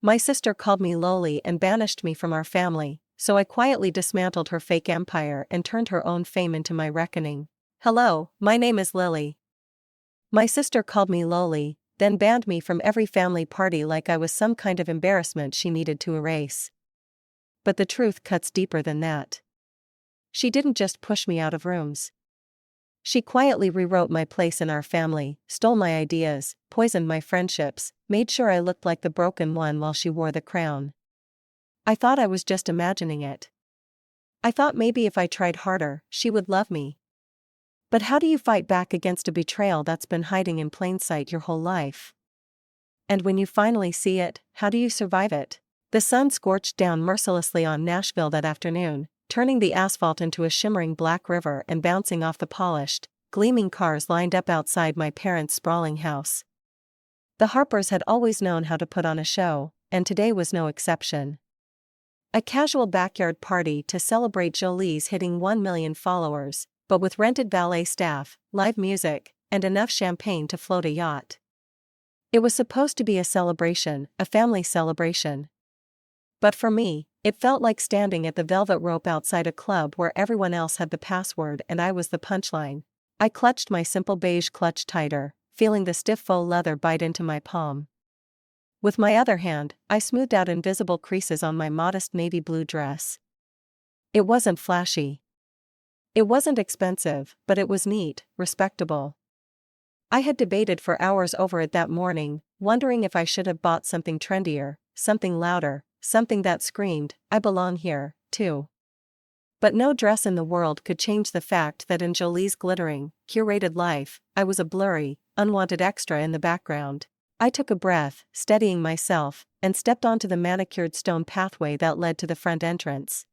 My sister called me lowly and banished me from our family, so I quietly dismantled her fake empire and turned her own fame into my reckoning. Hello, my name is Lily. My sister called me lowly, then banned me from every family party like I was some kind of embarrassment she needed to erase. But the truth cuts deeper than that. She didn't just push me out of rooms. She quietly rewrote my place in our family, stole my ideas, poisoned my friendships, made sure I looked like the broken one while she wore the crown. I thought I was just imagining it. I thought maybe if I tried harder, she would love me. But how do you fight back against a betrayal that's been hiding in plain sight your whole life? And when you finally see it, how do you survive it? The sun scorched down mercilessly on Nashville that afternoon, turning the asphalt into a shimmering black river and bouncing off the polished, gleaming cars lined up outside my parents' sprawling house. The Harpers had always known how to put on a show, and today was no exception. A casual backyard party to celebrate Jolie's hitting 1 million followers, but with rented valet staff, live music, and enough champagne to float a yacht. It was supposed to be a celebration, a family celebration. But for me, it felt like standing at the velvet rope outside a club where everyone else had the password and I was the punchline. I clutched my simple beige clutch tighter, feeling the stiff faux leather bite into my palm. With my other hand, I smoothed out invisible creases on my modest navy blue dress. It wasn't flashy. It wasn't expensive, but it was neat, respectable. I had debated for hours over it that morning, wondering if I should have bought something trendier, something louder, something that screamed, "I belong here, too." But no dress in the world could change the fact that in Jolie's glittering, curated life, I was a blurry, unwanted extra in the background. I took a breath, steadying myself, and stepped onto the manicured stone pathway that led to the front entrance.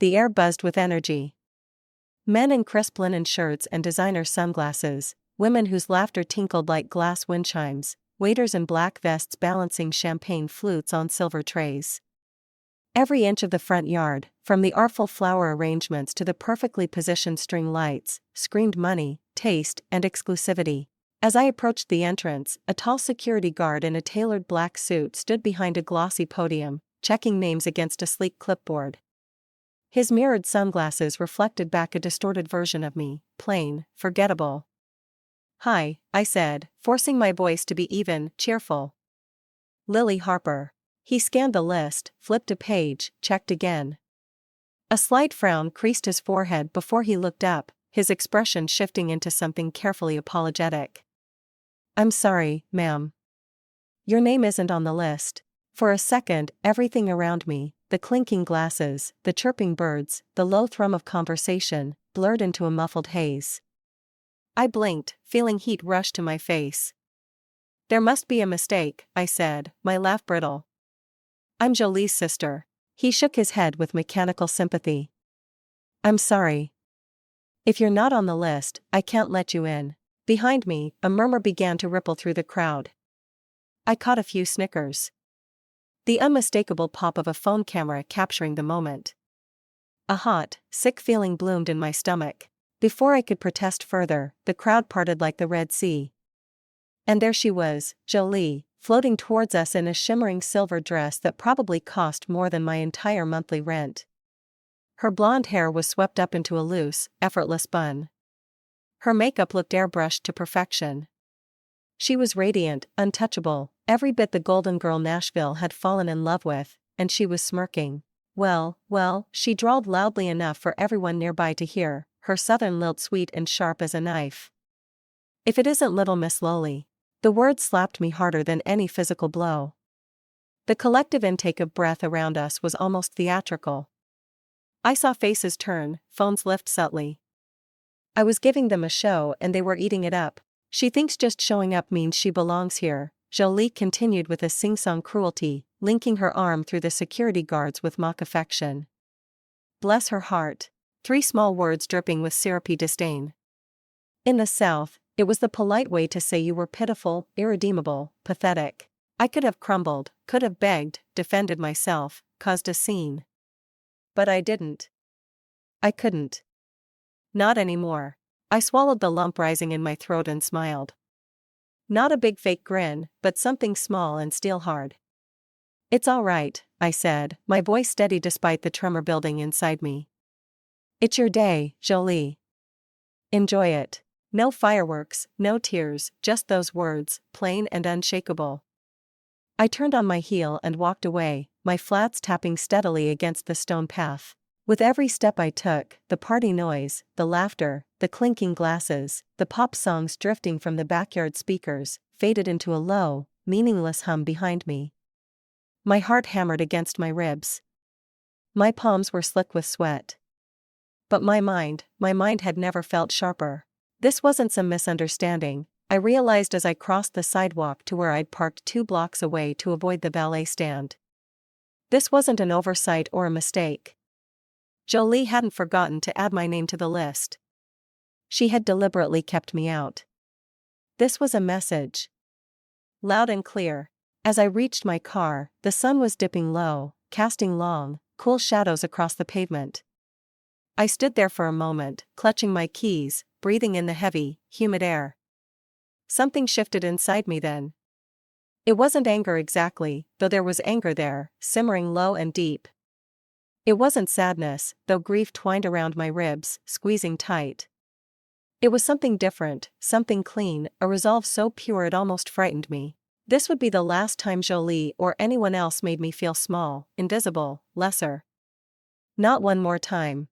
The air buzzed with energy. Men in crisp linen shirts and designer sunglasses, women whose laughter tinkled like glass wind chimes, waiters in black vests balancing champagne flutes on silver trays. Every inch of the front yard, from the artful flower arrangements to the perfectly positioned string lights, screamed money, taste, and exclusivity. As I approached the entrance, a tall security guard in a tailored black suit stood behind a glossy podium, checking names against a sleek clipboard. His mirrored sunglasses reflected back a distorted version of me, plain, forgettable. "Hi," I said, forcing my voice to be even, cheerful. "Lily Harper." He scanned the list, flipped a page, checked again. A slight frown creased his forehead before he looked up, his expression shifting into something carefully apologetic. "I'm sorry, ma'am. Your name isn't on the list." For a second, everything around me, the clinking glasses, the chirping birds, the low thrum of conversation, blurred into a muffled haze. I blinked, feeling heat rush to my face. "There must be a mistake," I said, my laugh brittle. "I'm Jolie's sister." He shook his head with mechanical sympathy. "I'm sorry. If you're not on the list, I can't let you in." Behind me, a murmur began to ripple through the crowd. I caught a few snickers. The unmistakable pop of a phone camera capturing the moment. A hot, sick feeling bloomed in my stomach. Before I could protest further, the crowd parted like the Red Sea. And there she was, Jolie, floating towards us in a shimmering silver dress that probably cost more than my entire monthly rent. Her blonde hair was swept up into a loose, effortless bun. Her makeup looked airbrushed to perfection. She was radiant, untouchable, every bit the golden girl Nashville had fallen in love with, and she was smirking. Well, she drawled loudly enough for everyone nearby to hear, her southern lilt sweet and sharp as a knife. "If it isn't little Miss Lowly." The word slapped me harder than any physical blow. The collective intake of breath around us was almost theatrical. I saw faces turn, phones lift subtly. I was giving them a show and they were eating it up. "She thinks just showing up means she belongs here," Jolie continued with a sing-song cruelty, linking her arm through the security guards with mock affection. "Bless her heart." 3 small words dripping with syrupy disdain. In the South, it was the polite way to say you were pitiful, irredeemable, pathetic. I could have crumbled, could have begged, defended myself, caused a scene. But I didn't. I couldn't. Not anymore. I swallowed the lump rising in my throat and smiled. Not a big fake grin, but something small and steel hard. It's all right, I said, my voice steady despite the tremor building inside me. It's your day, Jolie. Enjoy it. No fireworks, no tears, just those words, plain and unshakable. I turned on my heel and walked away, my flats tapping steadily against the stone path. With every step I took, the party noise, the laughter, the clinking glasses, the pop songs drifting from the backyard speakers, faded into a low, meaningless hum behind me. My heart hammered against my ribs. My palms were slick with sweat. But my mind had never felt sharper. This wasn't some misunderstanding, I realized as I crossed the sidewalk to where I'd parked 2 blocks away to avoid the valet stand. This wasn't an oversight or a mistake. Jolie hadn't forgotten to add my name to the list. She had deliberately kept me out. This was a message. Loud and clear. As I reached my car, the sun was dipping low, casting long, cool shadows across the pavement. I stood there for a moment, clutching my keys, breathing in the heavy, humid air. Something shifted inside me then. It wasn't anger exactly, though there was anger there, simmering low and deep. It wasn't sadness, though grief twined around my ribs, squeezing tight. It was something different, something clean, a resolve so pure it almost frightened me. This would be the last time Jolie or anyone else made me feel small, invisible, lesser. Not one more time.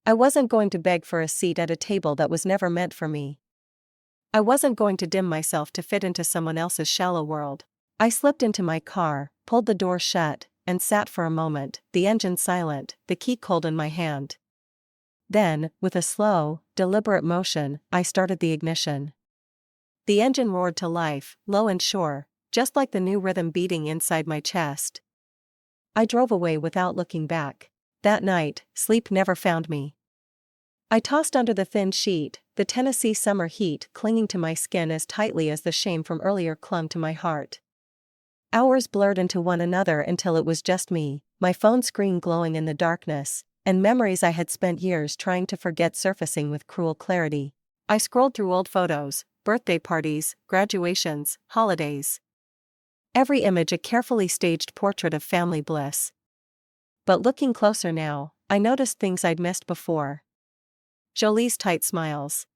I wasn't going to beg for a seat at a table that was never meant for me. I wasn't going to dim myself to fit into someone else's shallow world. I slipped into my car, pulled the door shut, and sat for a moment, the engine silent, the key cold in my hand. Then, with a slow, deliberate motion, I started the ignition. The engine roared to life, low and sure, just like the new rhythm beating inside my chest. I drove away without looking back. That night, sleep never found me. I tossed under the thin sheet, the Tennessee summer heat clinging to my skin as tightly as the shame from earlier clung to my heart. Hours blurred into one another until it was just me, my phone screen glowing in the darkness, and memories I had spent years trying to forget surfacing with cruel clarity. I scrolled through old photos, birthday parties, graduations, holidays. Every image a carefully staged portrait of family bliss. But looking closer now, I noticed things I'd missed before. Jolie's tight smiles.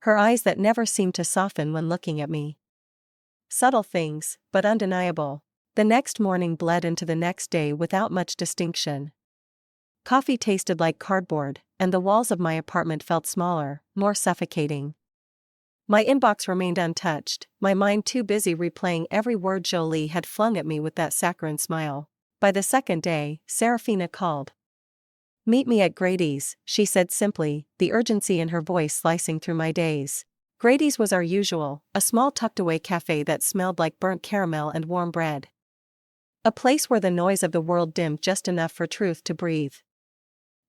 Her eyes that never seemed to soften when looking at me. Subtle things, but undeniable. The next morning bled into the next day without much distinction. Coffee tasted like cardboard, and the walls of my apartment felt smaller, more suffocating. My inbox remained untouched, my mind too busy replaying every word Jolie had flung at me with that saccharine smile. By the second day, Serafina called. "Meet me at Grady's," she said simply, the urgency in her voice slicing through my days. Grady's was our usual, a small tucked-away cafe that smelled like burnt caramel and warm bread. A place where the noise of the world dimmed just enough for truth to breathe.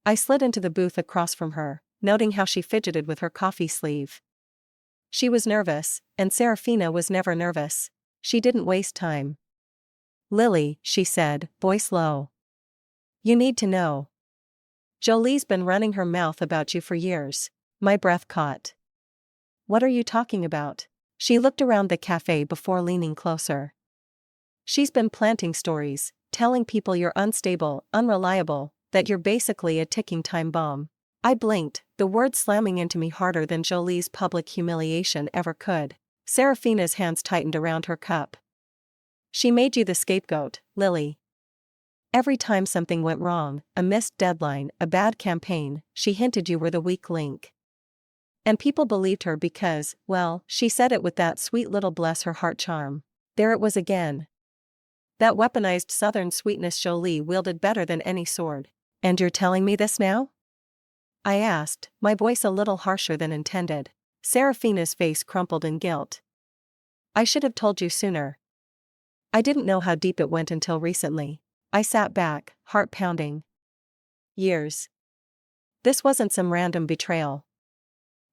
I slid into the booth across from her, noting how she fidgeted with her coffee sleeve. She was nervous, and Serafina was never nervous. She didn't waste time. "Lily," she said, voice low. "You need to know. Jolie's been running her mouth about you for years." My breath caught. "What are you talking about?" She looked around the cafe before leaning closer. "She's been planting stories, telling people you're unstable, unreliable, that you're basically a ticking time bomb." I blinked, the words slamming into me harder than Jolie's public humiliation ever could. Serafina's hands tightened around her cup. "She made you the scapegoat, Lily. Every time something went wrong, a missed deadline, a bad campaign, she hinted you were the weak link. And people believed her because, well, she said it with that sweet little bless her heart charm. There it was again. That weaponized southern sweetness Jolie wielded better than any sword. And you're telling me this now?" I asked, my voice a little harsher than intended. Serafina's face crumpled in guilt. "I should have told you sooner. I didn't know how deep it went until recently." I sat back, heart pounding. Years. This wasn't some random betrayal.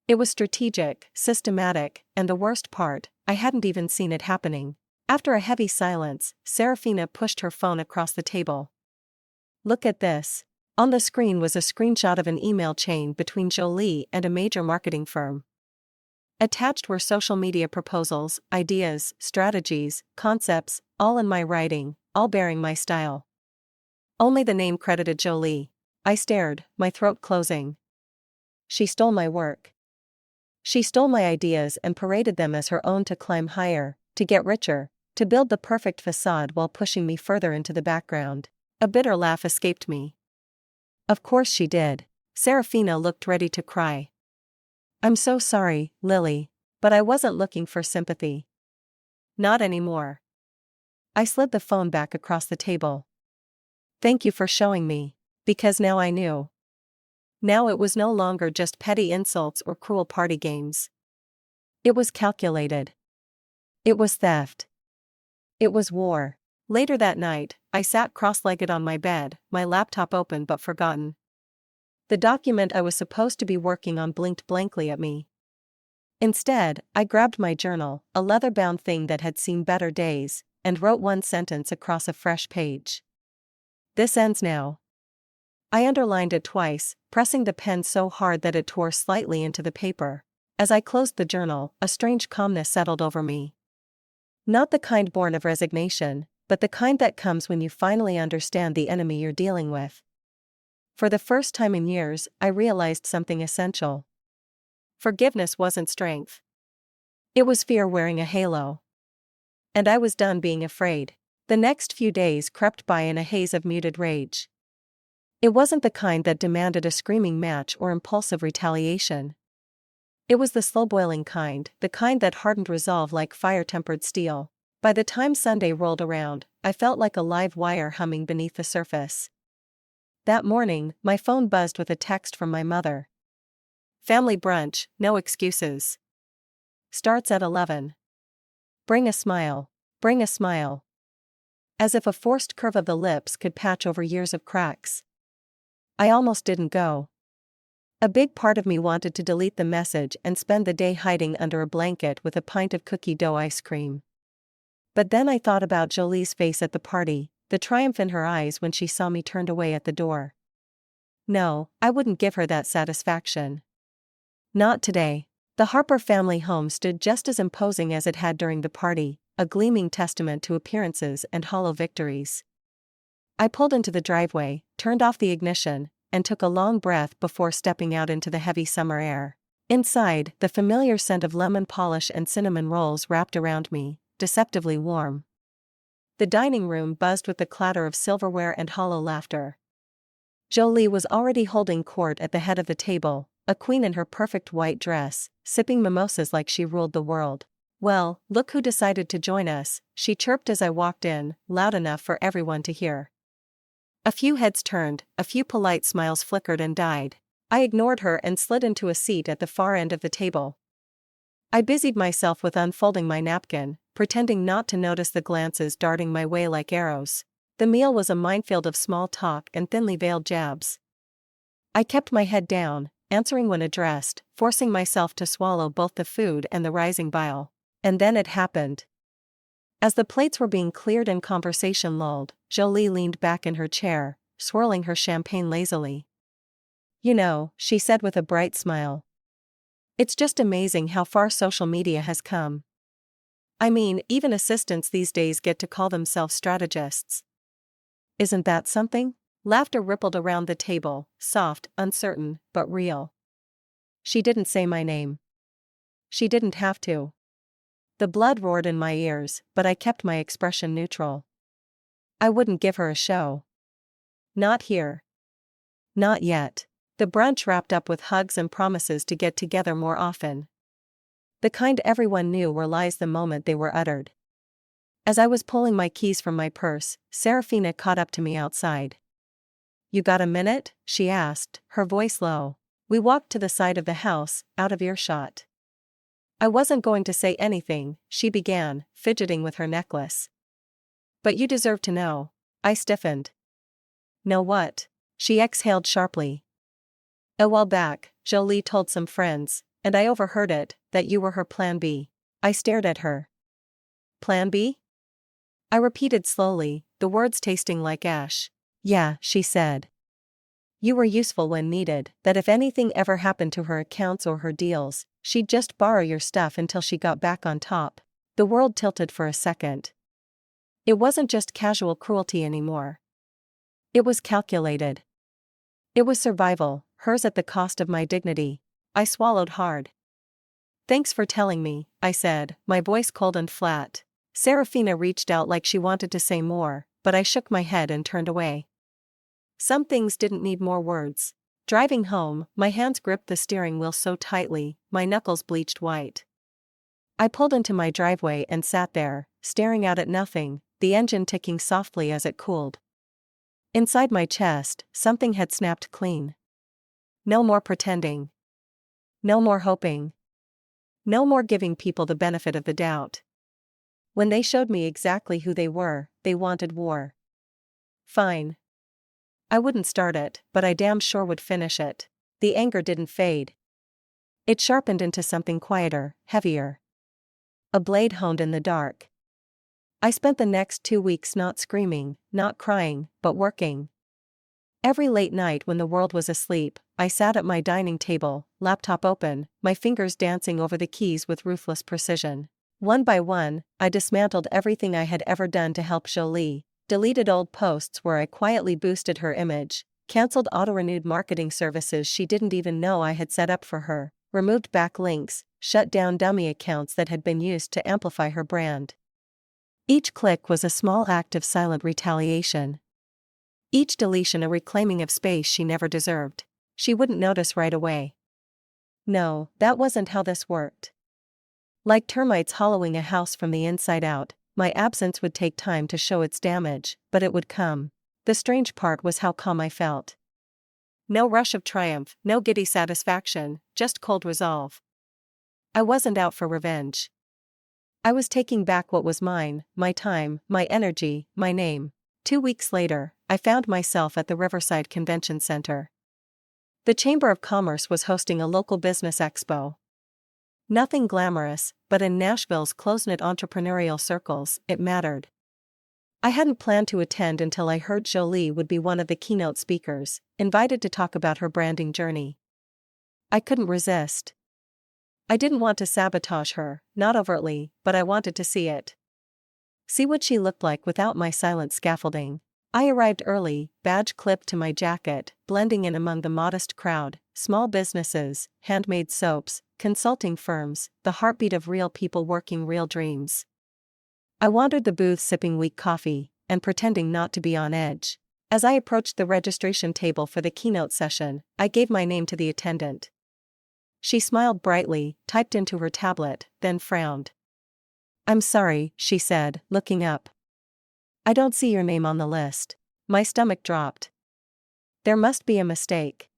It was strategic, systematic, and the worst part, I hadn't even seen it happening. After a heavy silence, Serafina pushed her phone across the table. "Look at this." On the screen was a screenshot of an email chain between Jolie and a major marketing firm. Attached were social media proposals, ideas, strategies, concepts, all in my writing, all bearing my style. Only the name credited Jolie. I stared, my throat closing. She stole my work. She stole my ideas and paraded them as her own to climb higher, to get richer, to build the perfect facade while pushing me further into the background. A bitter laugh escaped me. Of course she did. Serafina looked ready to cry. I'm so sorry, Lily, but I wasn't looking for sympathy. Not anymore. I slid the phone back across the table. Thank you for showing me, because now I knew. Now it was no longer just petty insults or cruel party games. It was calculated. It was theft. It was war. Later that night, I sat cross-legged on my bed, my laptop open but forgotten. The document I was supposed to be working on blinked blankly at me. Instead, I grabbed my journal, a leather-bound thing that had seen better days, and wrote one sentence across a fresh page. This ends now. I underlined it twice, pressing the pen so hard that it tore slightly into the paper. As I closed the journal, a strange calmness settled over me. Not the kind born of resignation, but the kind that comes when you finally understand the enemy you're dealing with. For the first time in years, I realized something essential. Forgiveness wasn't strength. It was fear wearing a halo. And I was done being afraid. The next few days crept by in a haze of muted rage. It wasn't the kind that demanded a screaming match or impulsive retaliation. It was the slow-boiling kind, the kind that hardened resolve like fire-tempered steel. By the time Sunday rolled around, I felt like a live wire humming beneath the surface. That morning, my phone buzzed with a text from my mother. Family brunch, no excuses. Starts at 11. Bring a smile. Bring a smile. As if a forced curve of the lips could patch over years of cracks. I almost didn't go. A big part of me wanted to delete the message and spend the day hiding under a blanket with a pint of cookie dough ice cream. But then I thought about Jolie's face at the party, the triumph in her eyes when she saw me turned away at the door. No, I wouldn't give her that satisfaction. Not today. The Harper family home stood just as imposing as it had during the party, a gleaming testament to appearances and hollow victories. I pulled into the driveway, turned off the ignition, and took a long breath before stepping out into the heavy summer air. Inside, the familiar scent of lemon polish and cinnamon rolls wrapped around me, deceptively warm. The dining room buzzed with the clatter of silverware and hollow laughter. Jolie was already holding court at the head of the table, a queen in her perfect white dress, sipping mimosas like she ruled the world. Well, look who decided to join us, she chirped as I walked in, loud enough for everyone to hear. A few heads turned, a few polite smiles flickered and died. I ignored her and slid into a seat at the far end of the table. I busied myself with unfolding my napkin, pretending not to notice the glances darting my way like arrows. The meal was a minefield of small talk and thinly veiled jabs. I kept my head down, answering when addressed, forcing myself to swallow both the food and the rising bile. And then it happened. As the plates were being cleared and conversation lulled, Jolie leaned back in her chair, swirling her champagne lazily. You know, she said with a bright smile. It's just amazing how far social media has come. I mean, even assistants these days get to call themselves strategists. Isn't that something? Laughter rippled around the table, soft, uncertain, but real. She didn't say my name. She didn't have to. The blood roared in my ears, but I kept my expression neutral. I wouldn't give her a show. Not here. Not yet. The brunch wrapped up with hugs and promises to get together more often. The kind everyone knew were lies the moment they were uttered. As I was pulling my keys from my purse, Serafina caught up to me outside. You got a minute? She asked, her voice low. We walked to the side of the house, out of earshot. I wasn't going to say anything, she began, fidgeting with her necklace. But you deserve to know. I stiffened. Know what? She exhaled sharply. A while back, Jolie told some friends, and I overheard it, that you were her plan B. I stared at her. Plan B? I repeated slowly, the words tasting like ash. Yeah, she said. You were useful when needed, that if anything ever happened to her accounts or her deals, she'd just borrow your stuff until she got back on top. The world tilted for a second. It wasn't just casual cruelty anymore. It was calculated. It was survival, hers at the cost of my dignity. I swallowed hard. "Thanks for telling me," I said, my voice cold and flat. Serafina reached out like she wanted to say more, but I shook my head and turned away. Some things didn't need more words. Driving home, my hands gripped the steering wheel so tightly, my knuckles bleached white. I pulled into my driveway and sat there, staring out at nothing, the engine ticking softly as it cooled. Inside my chest, something had snapped clean. No more pretending. No more hoping. No more giving people the benefit of the doubt. When they showed me exactly who they were, they wanted war. Fine. I wouldn't start it, but I damn sure would finish it. The anger didn't fade. It sharpened into something quieter, heavier. A blade honed in the dark. I spent the next 2 weeks not screaming, not crying, but working. Every late night when the world was asleep, I sat at my dining table, laptop open, my fingers dancing over the keys with ruthless precision. One by one, I dismantled everything I had ever done to help Jolie, deleted old posts where I quietly boosted her image, cancelled auto-renewed marketing services she didn't even know I had set up for her, removed backlinks, shut down dummy accounts that had been used to amplify her brand. Each click was a small act of silent retaliation. Each deletion a reclaiming of space she never deserved. She wouldn't notice right away. No, that wasn't how this worked. Like termites hollowing a house from the inside out, my absence would take time to show its damage, but it would come. The strange part was how calm I felt. No rush of triumph, no giddy satisfaction, just cold resolve. I wasn't out for revenge. I was taking back what was mine, my time, my energy, my name. 2 weeks later, I found myself at the Riverside Convention Center. The Chamber of Commerce was hosting a local business expo. Nothing glamorous, but in Nashville's close-knit entrepreneurial circles, it mattered. I hadn't planned to attend until I heard Jolie would be one of the keynote speakers, invited to talk about her branding journey. I couldn't resist. I didn't want to sabotage her, not overtly, but I wanted to see it. See what she looked like without my silent scaffolding. I arrived early, badge clipped to my jacket, blending in among the modest crowd, small businesses, handmade soaps, consulting firms, the heartbeat of real people working real dreams. I wandered the booth sipping weak coffee, and pretending not to be on edge. As I approached the registration table for the keynote session, I gave my name to the attendant. She smiled brightly, typed into her tablet, then frowned. "I'm sorry," she said, looking up. "I don't see your name on the list." My stomach dropped. There must be a mistake.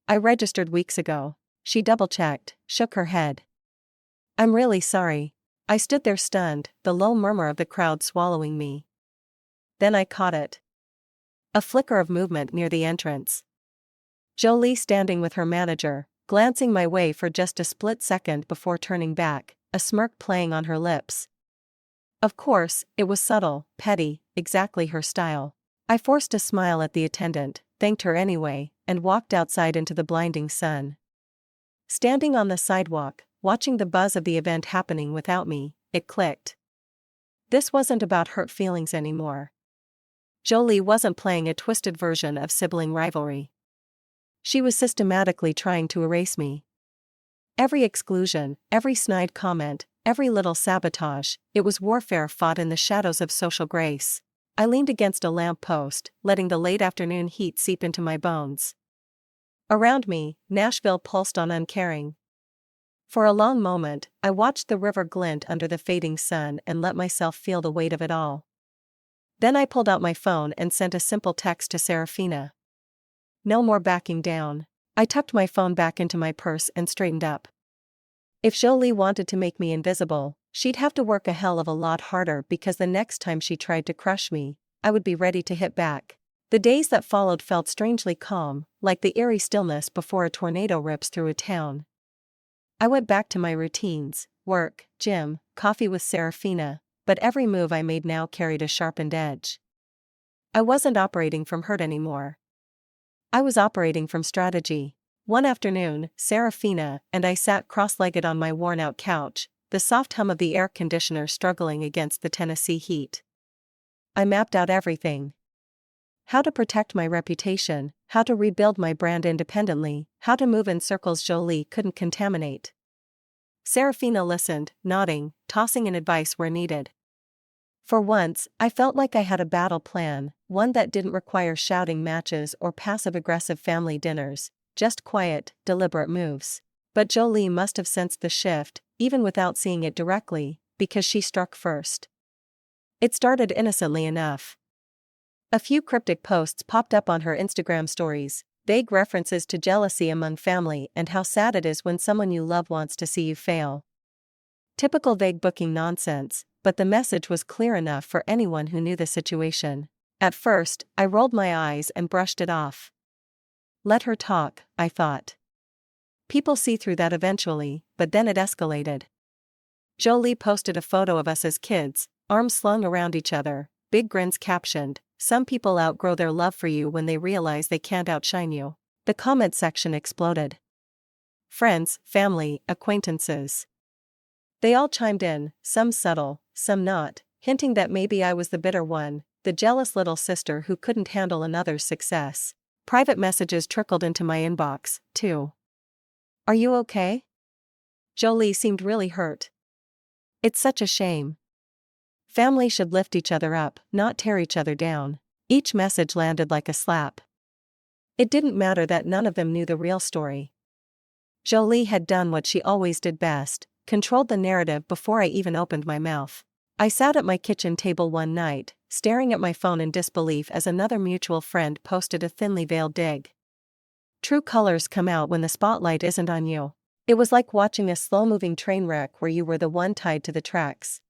"I registered weeks ago." She double-checked, shook her head. "I'm really sorry." I stood there stunned, the low murmur of the crowd swallowing me. Then I caught it. A flicker of movement near the entrance. Jolie standing with her manager, glancing my way for just a split second before turning back, a smirk playing on her lips. Of course, it was subtle, petty, exactly her style. I forced a smile at the attendant, thanked her anyway, and walked outside into the blinding sun. Standing on the sidewalk, watching the buzz of the event happening without me, it clicked. This wasn't about hurt feelings anymore. Jolie wasn't playing a twisted version of sibling rivalry. She was systematically trying to erase me. Every exclusion, every snide comment, every little sabotage, it was warfare fought in the shadows of social grace. I leaned against a lamp post, letting the late afternoon heat seep into my bones. Around me, Nashville pulsed on uncaring. For a long moment, I watched the river glint under the fading sun and let myself feel the weight of it all. Then I pulled out my phone and sent a simple text to Serafina. No more backing down. I tucked my phone back into my purse and straightened up. If Jolie wanted to make me invisible, she'd have to work a hell of a lot harder because the next time she tried to crush me, I would be ready to hit back. The days that followed felt strangely calm, like the eerie stillness before a tornado rips through a town. I went back to my routines, work, gym, coffee with Serafina, but every move I made now carried a sharpened edge. I wasn't operating from hurt anymore. I was operating from strategy. One afternoon, Serafina and I sat cross-legged on my worn-out couch, the soft hum of the air conditioner struggling against the Tennessee heat. I mapped out everything. How to protect my reputation, how to rebuild my brand independently, how to move in circles Jolie couldn't contaminate. Serafina listened, nodding, tossing in advice where needed. For once, I felt like I had a battle plan, one that didn't require shouting matches or passive-aggressive family dinners, just quiet, deliberate moves. But Jolie must have sensed the shift, even without seeing it directly, because she struck first. It started innocently enough. A few cryptic posts popped up on her Instagram stories, vague references to jealousy among family and how sad it is when someone you love wants to see you fail. Typical vague booking nonsense, but the message was clear enough for anyone who knew the situation. At first, I rolled my eyes and brushed it off. Let her talk, I thought. People see through that eventually, but then it escalated. Jolie posted a photo of us as kids, arms slung around each other, big grins captioned, "Some people outgrow their love for you when they realize they can't outshine you." The comment section exploded. Friends, family, acquaintances. They all chimed in, some subtle, some not, hinting that maybe I was the bitter one, the jealous little sister who couldn't handle another's success. Private messages trickled into my inbox, too. "Are you okay?" Jolie seemed really hurt. "It's such a shame. Family should lift each other up, not tear each other down." Each message landed like a slap. It didn't matter that none of them knew the real story. Jolie had done what she always did best, controlled the narrative before I even opened my mouth. I sat at my kitchen table one night, staring at my phone in disbelief as another mutual friend posted a thinly veiled dig. "True colors come out when the spotlight isn't on you." It was like watching a slow-moving train wreck where you were the one tied to the tracks.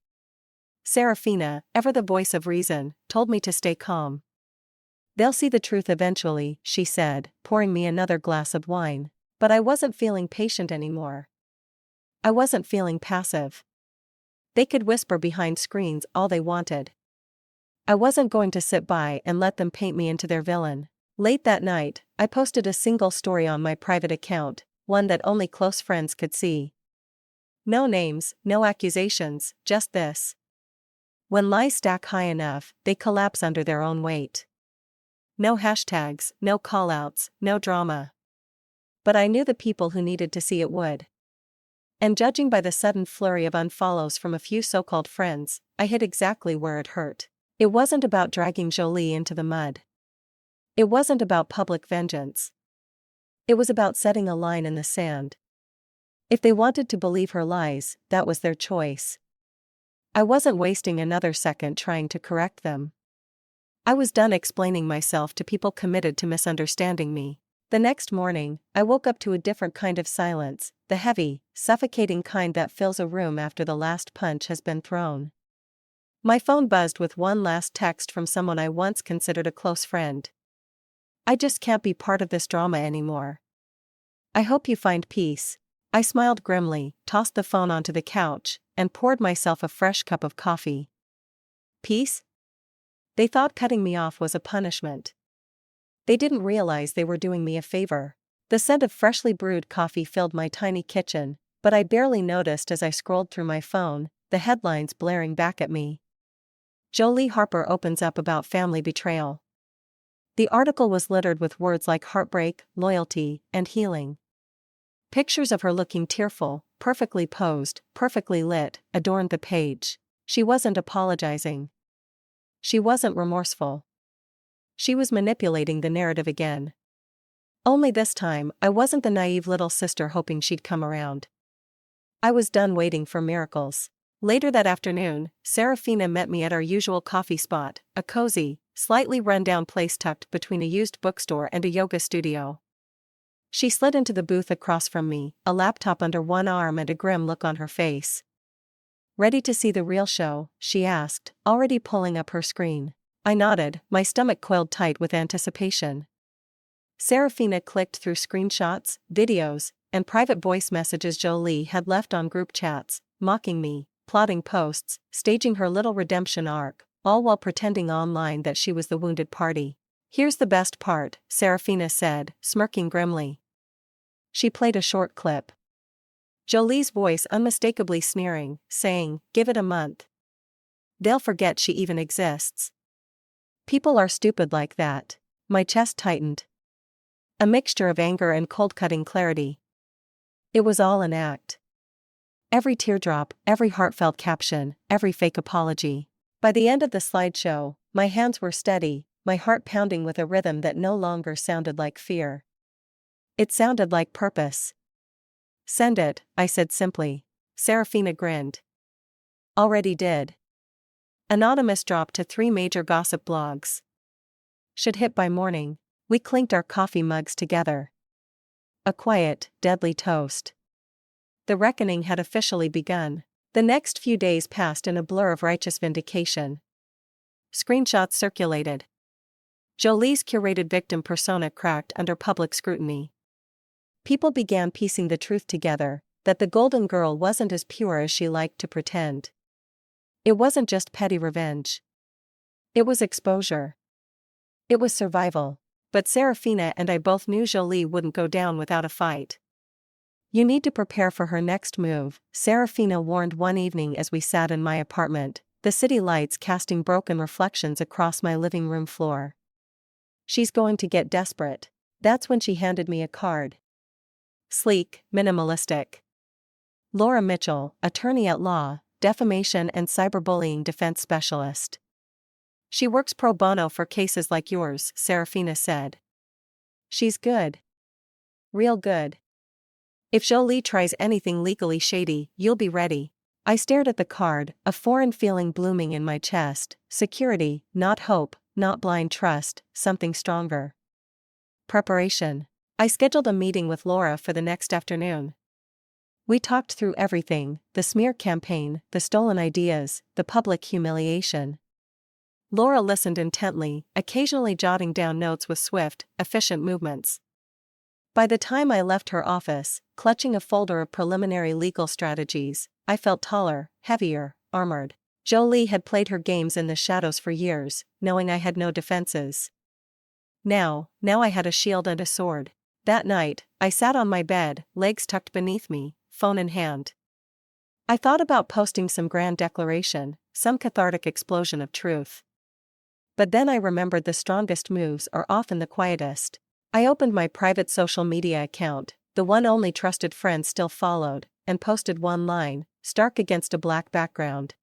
Serafina, ever the voice of reason, told me to stay calm. "They'll see the truth eventually," she said, pouring me another glass of wine. But I wasn't feeling patient anymore. I wasn't feeling passive. They could whisper behind screens all they wanted. I wasn't going to sit by and let them paint me into their villain. Late that night, I posted a single story on my private account, one that only close friends could see. No names, no accusations, just this. When lies stack high enough, they collapse under their own weight. No hashtags, no callouts, no drama. But I knew the people who needed to see it would. And judging by the sudden flurry of unfollows from a few so-called friends, I hit exactly where it hurt. It wasn't about dragging Jolie into the mud. It wasn't about public vengeance. It was about setting a line in the sand. If they wanted to believe her lies, that was their choice. I wasn't wasting another second trying to correct them. I was done explaining myself to people committed to misunderstanding me. The next morning, I woke up to a different kind of silence, the heavy, suffocating kind that fills a room after the last punch has been thrown. My phone buzzed with one last text from someone I once considered a close friend. "I just can't be part of this drama anymore. I hope you find peace." I smiled grimly, tossed the phone onto the couch, and poured myself a fresh cup of coffee. Peace? They thought cutting me off was a punishment. They didn't realize they were doing me a favor. The scent of freshly brewed coffee filled my tiny kitchen, but I barely noticed as I scrolled through my phone, the headlines blaring back at me. Jolie Harper opens up about family betrayal. The article was littered with words like heartbreak, loyalty, and healing. Pictures of her looking tearful, perfectly posed, perfectly lit, adorned the page. She wasn't apologizing. She wasn't remorseful. She was manipulating the narrative again. Only this time, I wasn't the naive little sister hoping she'd come around. I was done waiting for miracles. Later that afternoon, Serafina met me at our usual coffee spot, a cozy, slightly run-down place tucked between a used bookstore and a yoga studio. She slid into the booth across from me, a laptop under one arm and a grim look on her face. "Ready to see the real show?" she asked, already pulling up her screen. I nodded, my stomach coiled tight with anticipation. Serafina clicked through screenshots, videos, and private voice messages Jolie had left on group chats, mocking me, plotting posts, staging her little redemption arc, all while pretending online that she was the wounded party. "Here's the best part," Serafina said, smirking grimly. She played a short clip. Jolie's voice unmistakably sneering, saying, "Give it a month. They'll forget she even exists." People are stupid like that. My chest tightened. A mixture of anger and cold-cutting clarity. It was all an act. Every teardrop, every heartfelt caption, every fake apology. By the end of the slideshow, my hands were steady, my heart pounding with a rhythm that no longer sounded like fear. It sounded like purpose. Send it, I said simply. Serafina grinned. Already did. Anonymous dropped to 3 major gossip blogs. Should hit by morning. We clinked our coffee mugs together. A quiet, deadly toast. The reckoning had officially begun. The next few days passed in a blur of righteous vindication. Screenshots circulated. Jolie's curated victim persona cracked under public scrutiny. People began piecing the truth together, that the Golden Girl wasn't as pure as she liked to pretend. It wasn't just petty revenge. It was exposure. It was survival. But Serafina and I both knew Jolie wouldn't go down without a fight. You need to prepare for her next move, Serafina warned one evening as we sat in my apartment, the city lights casting broken reflections across my living room floor. She's going to get desperate. That's when she handed me a card. Sleek, minimalistic. Laura Mitchell, attorney at law, defamation and cyberbullying defense specialist. She works pro bono for cases like yours, Serafina said. She's good. Real good. If Jolie tries anything legally shady, you'll be ready. I stared at the card, a foreign feeling blooming in my chest. Security, not hope, not blind trust, something stronger. Preparation. I scheduled a meeting with Laura for the next afternoon. We talked through everything, the smear campaign, the stolen ideas, the public humiliation. Laura listened intently, occasionally jotting down notes with swift, efficient movements. By the time I left her office, clutching a folder of preliminary legal strategies, I felt taller, heavier, armored. Jolie had played her games in the shadows for years, knowing I had no defenses. Now I had a shield and a sword. That night, I sat on my bed, legs tucked beneath me, phone in hand. I thought about posting some grand declaration, some cathartic explosion of truth. But then I remembered the strongest moves are often the quietest. I opened my private social media account, the one only trusted friends still followed, and posted one line, stark against a black background.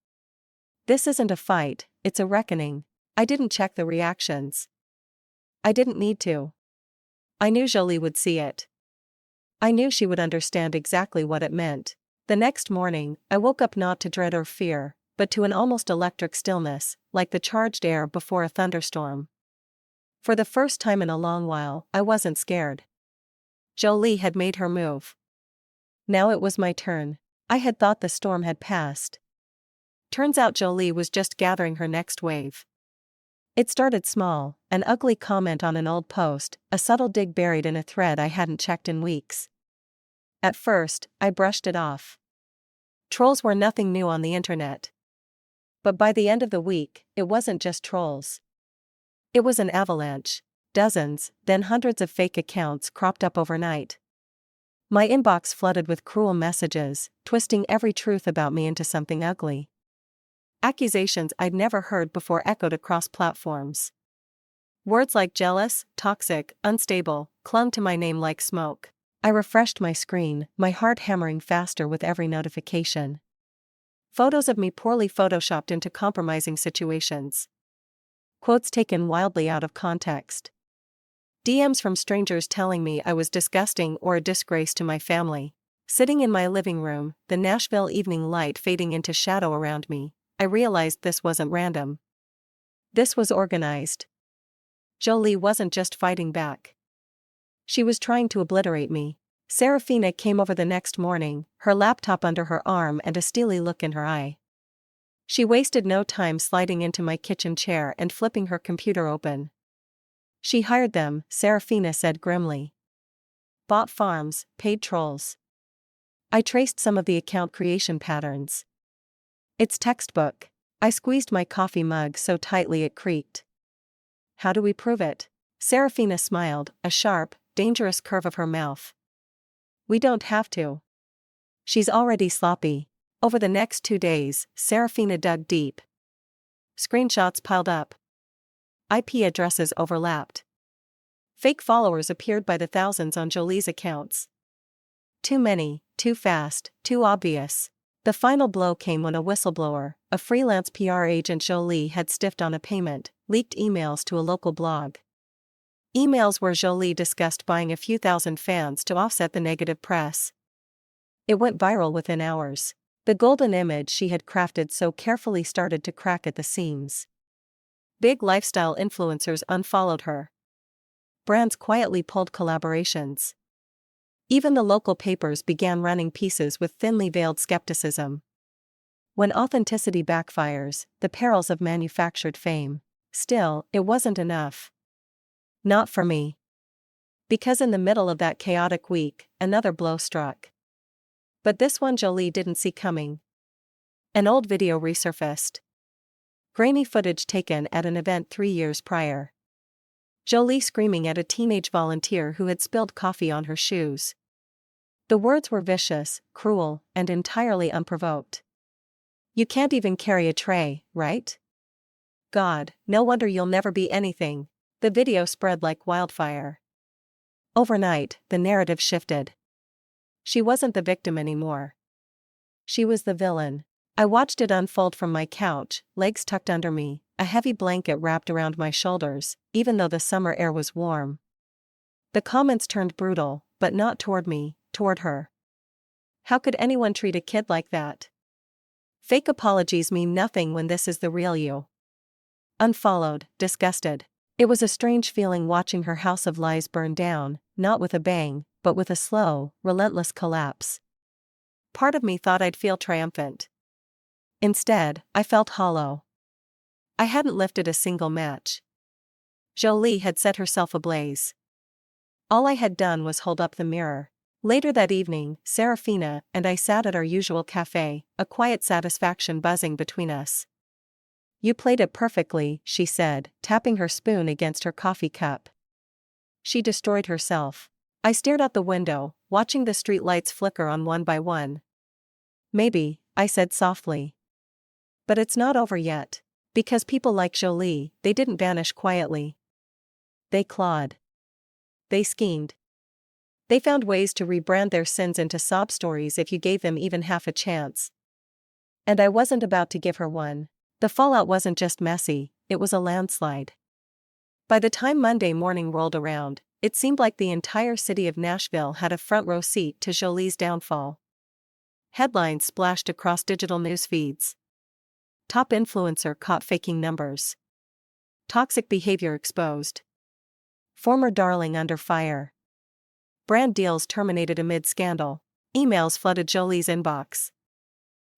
This isn't a fight, it's a reckoning. I didn't check the reactions. I didn't need to. I knew Jolie would see it. I knew she would understand exactly what it meant. The next morning, I woke up not to dread or fear, but to an almost electric stillness, like the charged air before a thunderstorm. For the first time in a long while, I wasn't scared. Jolie had made her move. Now it was my turn. I had thought the storm had passed. Turns out Jolie was just gathering her next wave. It started small, an ugly comment on an old post, a subtle dig buried in a thread I hadn't checked in weeks. At first, I brushed it off. Trolls were nothing new on the internet. But by the end of the week, it wasn't just trolls. It was an avalanche. Dozens, then hundreds of fake accounts cropped up overnight. My inbox flooded with cruel messages, twisting every truth about me into something ugly. Accusations I'd never heard before echoed across platforms. Words like jealous, toxic, unstable, clung to my name like smoke. I refreshed my screen, my heart hammering faster with every notification. Photos of me poorly photoshopped into compromising situations. Quotes taken wildly out of context. DMs from strangers telling me I was disgusting or a disgrace to my family. Sitting in my living room, the Nashville evening light fading into shadow around me, I realized this wasn't random. This was organized. Jolie wasn't just fighting back. She was trying to obliterate me. Serafina came over the next morning, her laptop under her arm and a steely look in her eye. She wasted no time sliding into my kitchen chair and flipping her computer open. She hired them, Serafina said grimly. Bought farms, paid trolls. I traced some of the account creation patterns. It's textbook. I squeezed my coffee mug so tightly it creaked. How do we prove it? Serafina smiled, a sharp, dangerous curve of her mouth. We don't have to. She's already sloppy. Over the next 2 days, Serafina dug deep. Screenshots piled up. IP addresses overlapped. Fake followers appeared by the thousands on Jolie's accounts. Too many, too fast, too obvious. The final blow came when a whistleblower, a freelance PR agent Jolie had stiffed on a payment, leaked emails to a local blog. Emails where Jolie discussed buying a few thousand fans to offset the negative press. It went viral within hours. The golden image she had crafted so carefully started to crack at the seams. Big lifestyle influencers unfollowed her. Brands quietly pulled collaborations. Even the local papers began running pieces with thinly veiled skepticism. When authenticity backfires, the perils of manufactured fame. Still, it wasn't enough. Not for me. Because in the middle of that chaotic week, another blow struck. But this one Jolie didn't see coming. An old video resurfaced. Grainy footage taken at an event 3 years prior. Jolie screaming at a teenage volunteer who had spilled coffee on her shoes. The words were vicious, cruel, and entirely unprovoked. "You can't even carry a tray, right? God, no wonder you'll never be anything." The video spread like wildfire. Overnight, the narrative shifted. She wasn't the victim anymore. She was the villain. I watched it unfold from my couch, legs tucked under me, a heavy blanket wrapped around my shoulders, even though the summer air was warm. The comments turned brutal, but not toward me, toward her. How could anyone treat a kid like that? Fake apologies mean nothing when this is the real you. Unfollowed, disgusted. It was a strange feeling watching her house of lies burn down, not with a bang, but with a slow, relentless collapse. Part of me thought I'd feel triumphant. Instead, I felt hollow. I hadn't lifted a single match. Jolie had set herself ablaze. All I had done was hold up the mirror. Later that evening, Serafina and I sat at our usual cafe, a quiet satisfaction buzzing between us. "You played it perfectly," she said, tapping her spoon against her coffee cup. She destroyed herself. I stared out the window, watching the street lights flicker on one by one. "Maybe," I said softly. "But it's not over yet. Because people like Jolie, they didn't vanish quietly. They clawed. They schemed. They found ways to rebrand their sins into sob stories if you gave them even half a chance. And I wasn't about to give her one. The fallout wasn't just messy, it was a landslide." By the time Monday morning rolled around, it seemed like the entire city of Nashville had a front row seat to Jolie's downfall. Headlines splashed across digital news feeds. Top influencer caught faking numbers. Toxic behavior exposed. Former darling under fire. Brand deals terminated amid scandal. Emails flooded Jolie's inbox.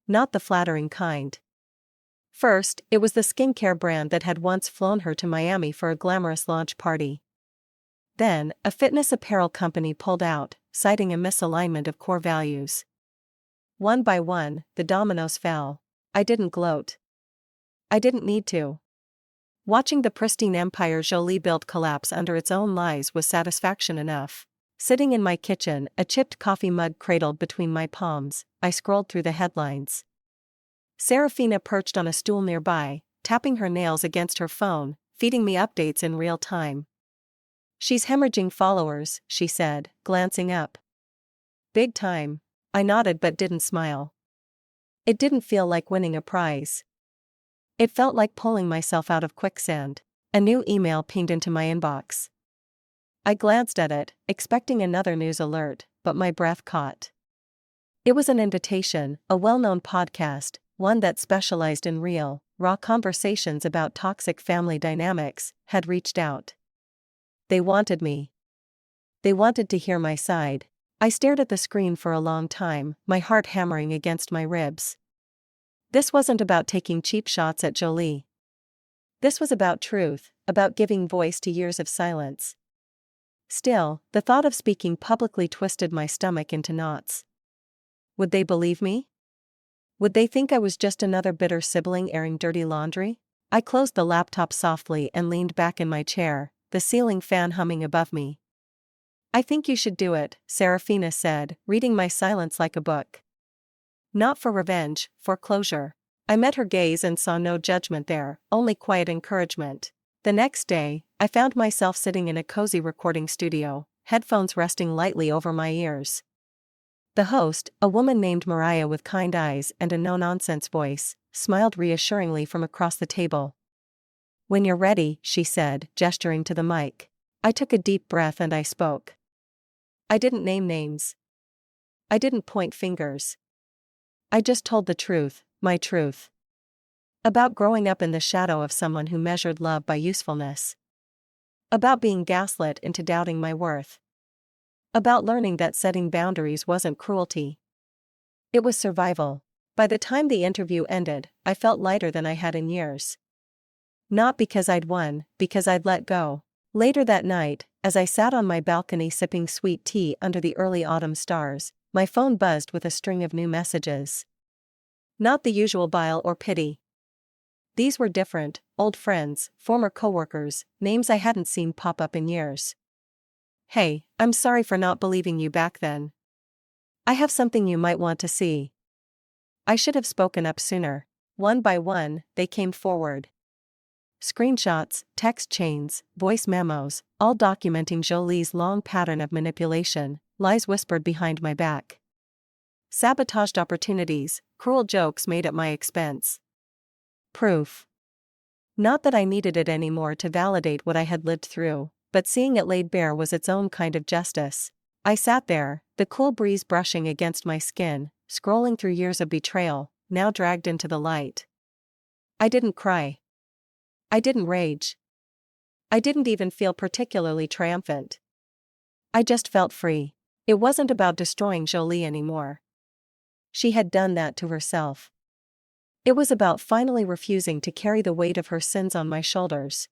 Not the flattering kind. First, it was the skincare brand that had once flown her to Miami for a glamorous launch party. Then, a fitness apparel company pulled out, citing a misalignment of core values. One by one, the dominoes fell. I didn't gloat. I didn't need to. Watching the pristine empire Jolie built collapse under its own lies was satisfaction enough. Sitting in my kitchen, a chipped coffee mug cradled between my palms, I scrolled through the headlines. Serafina perched on a stool nearby, tapping her nails against her phone, feeding me updates in real time. "She's hemorrhaging followers," she said, glancing up. "Big time." I nodded but didn't smile. It didn't feel like winning a prize. It felt like pulling myself out of quicksand. A new email pinged into my inbox. I glanced at it, expecting another news alert, but my breath caught. It was an invitation, a well-known podcast, one that specialized in real, raw conversations about toxic family dynamics, had reached out. They wanted me. They wanted to hear my side. I stared at the screen for a long time, my heart hammering against my ribs. This wasn't about taking cheap shots at Jolie. This was about truth, about giving voice to years of silence. Still, the thought of speaking publicly twisted my stomach into knots. Would they believe me? Would they think I was just another bitter sibling airing dirty laundry? I closed the laptop softly and leaned back in my chair, the ceiling fan humming above me. "I think you should do it," Serafina said, reading my silence like a book. "Not for revenge, for closure." I met her gaze and saw no judgment there, only quiet encouragement. The next day, I found myself sitting in a cozy recording studio, headphones resting lightly over my ears. The host, a woman named Mariah with kind eyes and a no-nonsense voice, smiled reassuringly from across the table. "When you're ready," she said, gesturing to the mic. I took a deep breath and I spoke. I didn't name names. I didn't point fingers. I just told the truth, my truth. About growing up in the shadow of someone who measured love by usefulness. About being gaslit into doubting my worth. About learning that setting boundaries wasn't cruelty. It was survival. By the time the interview ended, I felt lighter than I had in years. Not because I'd won, because I'd let go. Later that night, as I sat on my balcony sipping sweet tea under the early autumn stars, my phone buzzed with a string of new messages. Not the usual bile or pity. These were different, old friends, former coworkers, names I hadn't seen pop up in years. "Hey, I'm sorry for not believing you back then. I have something you might want to see." I should have spoken up sooner. One by one, they came forward. Screenshots, text chains, voice memos, all documenting Jolie's long pattern of manipulation, lies whispered behind my back. Sabotaged opportunities, cruel jokes made at my expense. Proof. Not that I needed it anymore to validate what I had lived through, but seeing it laid bare was its own kind of justice. I sat there, the cool breeze brushing against my skin, scrolling through years of betrayal, now dragged into the light. I didn't cry. I didn't rage. I didn't even feel particularly triumphant. I just felt free. It wasn't about destroying Jolie anymore. She had done that to herself. It was about finally refusing to carry the weight of her sins on my shoulders.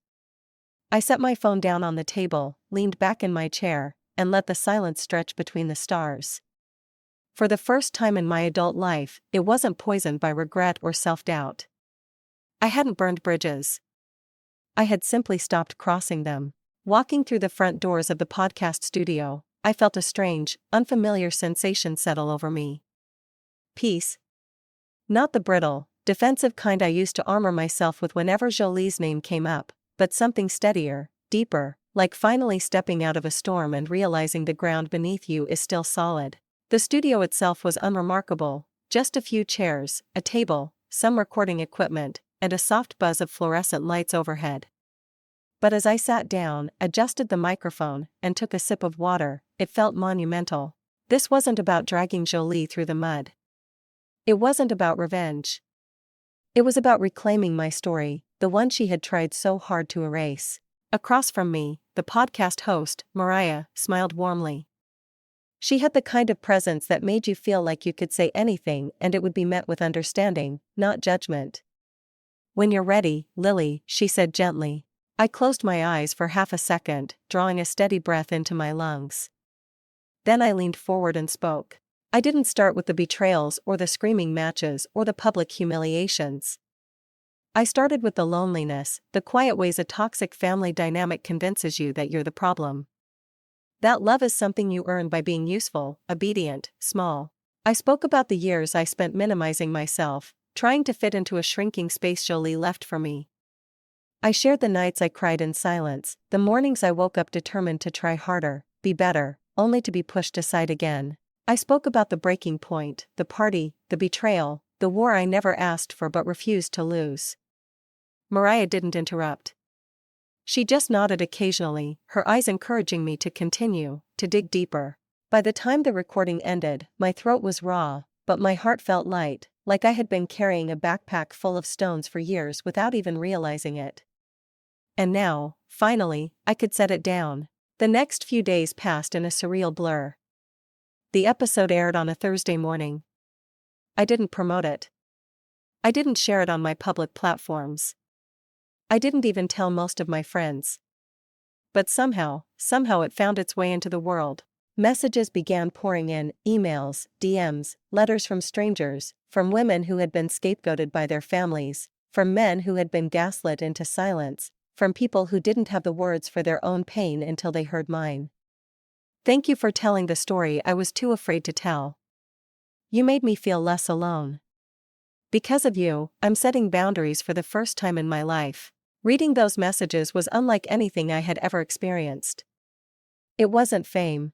I set my phone down on the table, leaned back in my chair, and let the silence stretch between the stars. For the first time in my adult life, it wasn't poisoned by regret or self-doubt. I hadn't burned bridges. I had simply stopped crossing them. Walking through the front doors of the podcast studio, I felt a strange, unfamiliar sensation settle over me. Peace. Not the brittle, defensive kind I used to armor myself with whenever Jolie's name came up, but something steadier, deeper, like finally stepping out of a storm and realizing the ground beneath you is still solid. The studio itself was unremarkable, just a few chairs, a table, some recording equipment, and a soft buzz of fluorescent lights overhead. But as I sat down, adjusted the microphone, and took a sip of water, it felt monumental. This wasn't about dragging Jolie through the mud. It wasn't about revenge. It was about reclaiming my story, the one she had tried so hard to erase. Across from me, the podcast host, Mariah, smiled warmly. She had the kind of presence that made you feel like you could say anything and it would be met with understanding, not judgment. "When you're ready, Lily," she said gently. I closed my eyes for half a second, drawing a steady breath into my lungs. Then I leaned forward and spoke. I didn't start with the betrayals or the screaming matches or the public humiliations. I started with the loneliness, the quiet ways a toxic family dynamic convinces you that you're the problem. That love is something you earn by being useful, obedient, small. I spoke about the years I spent minimizing myself, trying to fit into a shrinking space Jolie left for me. I shared the nights I cried in silence, the mornings I woke up determined to try harder, be better, only to be pushed aside again. I spoke about the breaking point, the party, the betrayal, the war I never asked for but refused to lose. Mariah didn't interrupt. She just nodded occasionally, her eyes encouraging me to continue, to dig deeper. By the time the recording ended, my throat was raw, but my heart felt light, like I had been carrying a backpack full of stones for years without even realizing it. And now, finally, I could set it down. The next few days passed in a surreal blur. The episode aired on a Thursday morning. I didn't promote it. I didn't share it on my public platforms. I didn't even tell most of my friends. But somehow it found its way into the world. Messages began pouring in, emails, DMs, letters from strangers, from women who had been scapegoated by their families, from men who had been gaslit into silence, from people who didn't have the words for their own pain until they heard mine. "Thank you for telling the story I was too afraid to tell. You made me feel less alone. Because of you, I'm setting boundaries for the first time in my life." Reading those messages was unlike anything I had ever experienced. It wasn't fame.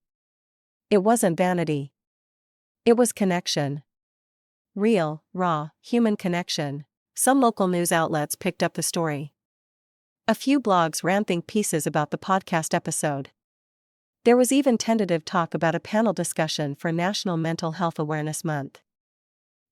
It wasn't vanity. It was connection. Real, raw, human connection. Some local news outlets picked up the story. A few blogs ran think pieces about the podcast episode. There was even tentative talk about a panel discussion for National Mental Health Awareness Month.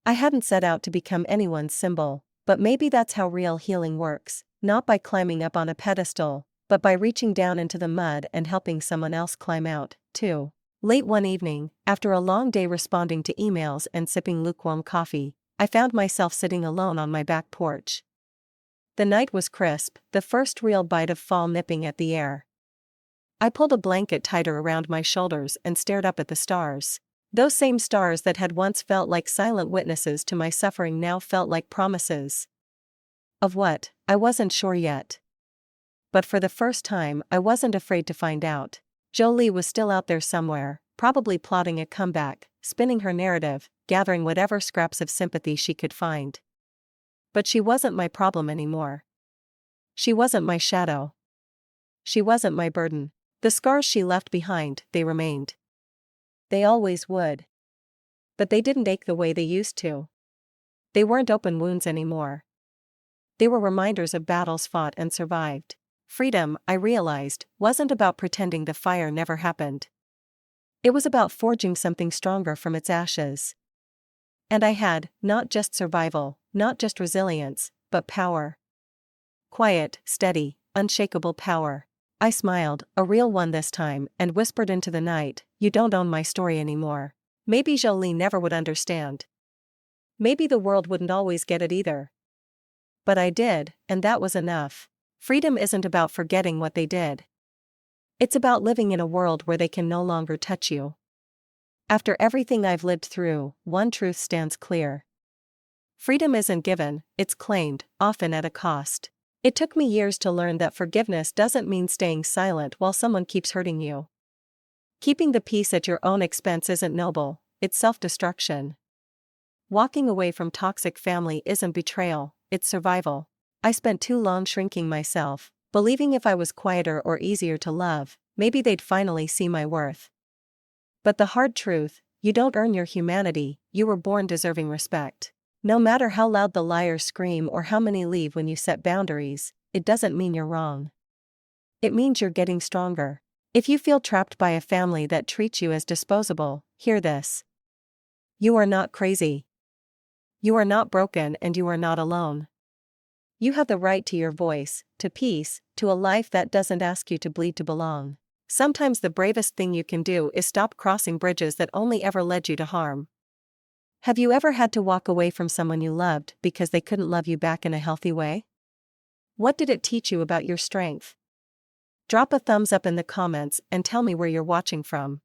I hadn't set out to become anyone's symbol, but maybe that's how real healing works, not by climbing up on a pedestal, but by reaching down into the mud and helping someone else climb out, too. Late one evening, after a long day responding to emails and sipping lukewarm coffee, I found myself sitting alone on my back porch. The night was crisp, the first real bite of fall nipping at the air. I pulled a blanket tighter around my shoulders and stared up at the stars. Those same stars that had once felt like silent witnesses to my suffering now felt like promises. Of what, I wasn't sure yet. But for the first time, I wasn't afraid to find out. Jolie was still out there somewhere, probably plotting a comeback, spinning her narrative, gathering whatever scraps of sympathy she could find. But she wasn't my problem anymore. She wasn't my shadow. She wasn't my burden. The scars she left behind, they remained. They always would. But they didn't ache the way they used to. They weren't open wounds anymore. They were reminders of battles fought and survived. Freedom, I realized, wasn't about pretending the fire never happened. It was about forging something stronger from its ashes. And I had, not just survival, not just resilience, but power. Quiet, steady, unshakable power. I smiled, a real one this time, and whispered into the night, "You don't own my story anymore." Maybe Jolie never would understand. Maybe the world wouldn't always get it either. But I did, and that was enough. Freedom isn't about forgetting what they did. It's about living in a world where they can no longer touch you. After everything I've lived through, one truth stands clear. Freedom isn't given, it's claimed, often at a cost. It took me years to learn that forgiveness doesn't mean staying silent while someone keeps hurting you. Keeping the peace at your own expense isn't noble, it's self-destruction. Walking away from toxic family isn't betrayal, it's survival. I spent too long shrinking myself, believing if I was quieter or easier to love, maybe they'd finally see my worth. But the hard truth, you don't earn your humanity, you were born deserving respect. No matter how loud the liars scream or how many leave when you set boundaries, it doesn't mean you're wrong. It means you're getting stronger. If you feel trapped by a family that treats you as disposable, hear this. You are not crazy. You are not broken, and you are not alone. You have the right to your voice, to peace, to a life that doesn't ask you to bleed to belong. Sometimes the bravest thing you can do is stop crossing bridges that only ever led you to harm. Have you ever had to walk away from someone you loved because they couldn't love you back in a healthy way? What did it teach you about your strength? Drop a thumbs up in the comments and tell me where you're watching from.